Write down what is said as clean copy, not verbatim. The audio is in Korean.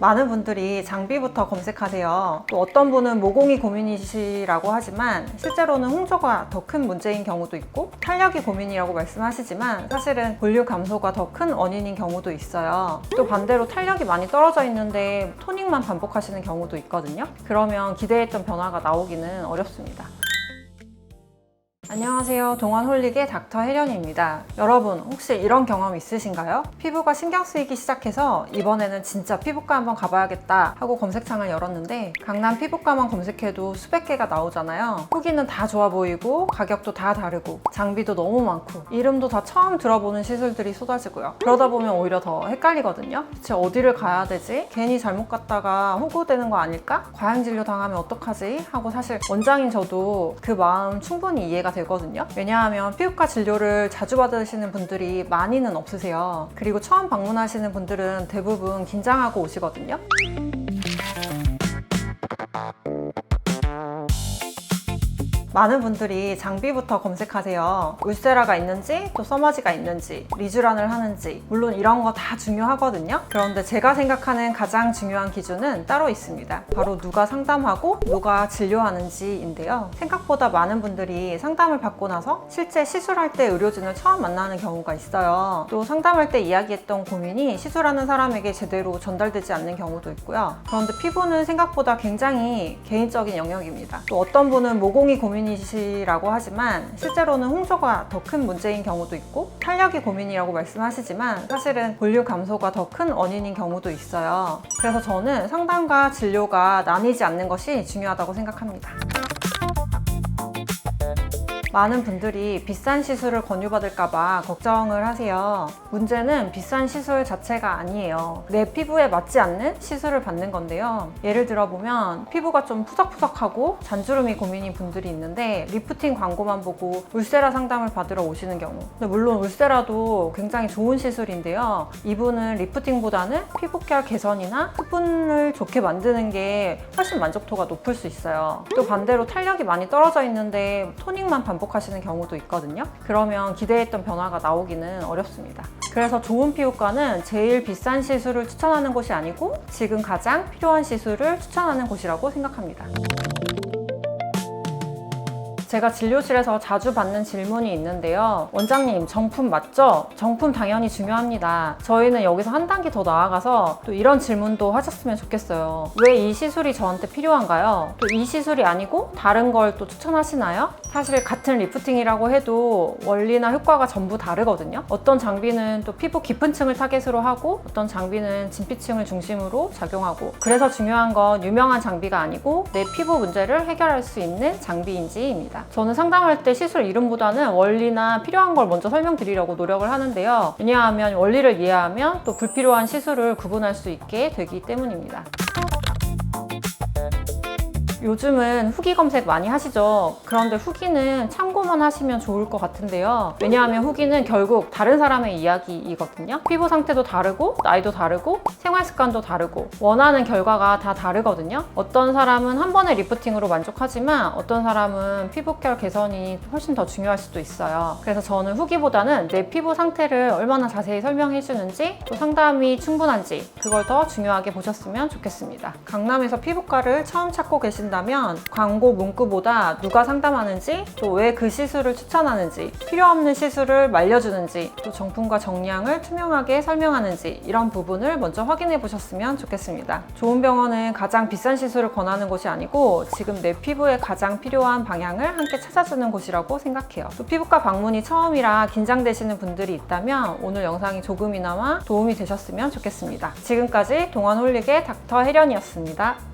많은 분들이 장비부터 검색하세요. 또 어떤 분은 모공이 고민이시라고 하지만 실제로는 홍조가 더 큰 문제인 경우도 있고 탄력이 고민이라고 말씀하시지만 사실은 볼륨 감소가 더 큰 원인인 경우도 있어요. 또 반대로 탄력이 많이 떨어져 있는데 토닝만 반복하시는 경우도 있거든요. 그러면 기대했던 변화가 나오기는 어렵습니다. 안녕하세요. 동안홀릭의 닥터 혜련입니다. 여러분 혹시 이런 경험 있으신가요? 피부가 신경 쓰이기 시작해서 이번에는 진짜 피부과 한번 가봐야겠다 하고 검색창을 열었는데 강남 피부과만 검색해도 수백 개가 나오잖아요. 후기는 다 좋아 보이고 가격도 다 다르고 장비도 너무 많고 이름도 다 처음 들어보는 시술들이 쏟아지고요. 그러다 보면 오히려 더 헷갈리거든요. 대체 어디를 가야 되지? 괜히 잘못 갔다가 호구되는 거 아닐까? 과잉진료 당하면 어떡하지? 하고 사실 원장인 저도 그 마음 충분히 이해가 되거든요. 왜냐하면 피부과 진료를 자주 받으시는 분들이 많이는 없으세요. 그리고 처음 방문하시는 분들은 대부분 긴장하고 오시거든요. 많은 분들이 장비부터 검색하세요. 울세라가 있는지, 또 써머지가 있는지, 리쥬란을 하는지, 물론 이런 거 다 중요하거든요. 그런데 제가 생각하는 가장 중요한 기준은 따로 있습니다. 바로 누가 상담하고 누가 진료하는지인데요. 생각보다 많은 분들이 상담을 받고 나서 실제 시술할 때 의료진을 처음 만나는 경우가 있어요. 또 상담할 때 이야기했던 고민이 시술하는 사람에게 제대로 전달되지 않는 경우도 있고요. 그런데 피부는 생각보다 굉장히 개인적인 영역입니다. 또 어떤 분은 모공이 고민이시라고 하지만 실제로는 홍조가 더 큰 문제인 경우도 있고 탄력이 고민이라고 말씀하시지만 사실은 볼륨 감소가 더 큰 원인인 경우도 있어요. 그래서 저는 상담과 진료가 나뉘지 않는 것이 중요하다고 생각합니다. 많은 분들이 비싼 시술을 권유받을까봐 걱정을 하세요. 문제는 비싼 시술 자체가 아니에요. 내 피부에 맞지 않는 시술을 받는 건데요. 예를 들어보면 피부가 좀 푸석푸석하고 잔주름이 고민인 분들이 있는데 리프팅 광고만 보고 울세라 상담을 받으러 오시는 경우. 근데 물론 울세라도 굉장히 좋은 시술인데요. 이분은 리프팅보다는 피부결 개선이나 수분을 좋게 만드는 게 훨씬 만족도가 높을 수 있어요. 또 반대로 탄력이 많이 떨어져 있는데 토닝만 반복하시는 경우도 있거든요. 그러면 기대했던 변화가 나오기는 어렵습니다. 그래서 좋은 피부과는 제일 비싼 시술을 추천하는 곳이 아니고 지금 가장 필요한 시술을 추천하는 곳이라고 생각합니다. 제가 진료실에서 자주 받는 질문이 있는데요. 원장님, 정품 맞죠? 정품 당연히 중요합니다. 저희는 여기서 한 단계 더 나아가서 또 이런 질문도 하셨으면 좋겠어요. 왜 이 시술이 저한테 필요한가요? 또 이 시술이 아니고 다른 걸 또 추천하시나요? 사실 같은 리프팅이라고 해도 원리나 효과가 전부 다르거든요. 어떤 장비는 또 피부 깊은 층을 타겟으로 하고 어떤 장비는 진피층을 중심으로 작용하고 그래서 중요한 건 유명한 장비가 아니고 내 피부 문제를 해결할 수 있는 장비인지입니다. 저는 상담할 때 시술 이름보다는 원리나 필요한 걸 먼저 설명드리려고 노력을 하는데요. 왜냐하면 원리를 이해하면 또 불필요한 시술을 구분할 수 있게 되기 때문입니다. 요즘은 후기 검색 많이 하시죠? 그런데 후기는 참고만 하시면 좋을 것 같은데요. 왜냐하면 후기는 결국 다른 사람의 이야기이거든요. 피부 상태도 다르고 나이도 다르고 생활 습관도 다르고 원하는 결과가 다 다르거든요. 어떤 사람은 한 번의 리프팅으로 만족하지만 어떤 사람은 피부결 개선이 훨씬 더 중요할 수도 있어요. 그래서 저는 후기보다는 내 피부 상태를 얼마나 자세히 설명해 주는지 또 상담이 충분한지 그걸 더 중요하게 보셨으면 좋겠습니다. 강남에서 피부과를 처음 찾고 계신다면 광고 문구보다 누가 상담하는지 또 왜 그 시술을 추천하는지 필요 없는 시술을 말려주는지 또 정품과 정량을 투명하게 설명하는지 이런 부분을 먼저 확인해 보셨으면 좋겠습니다. 좋은 병원은 가장 비싼 시술을 권하는 곳이 아니고 지금 내 피부에 가장 필요한 방향을 함께 찾아주는 곳이라고 생각해요. 또 피부과 방문이 처음이라 긴장되시는 분들이 있다면 오늘 영상이 조금이나마 도움이 되셨으면 좋겠습니다. 지금까지 동안홀릭의 닥터 혜련이었습니다.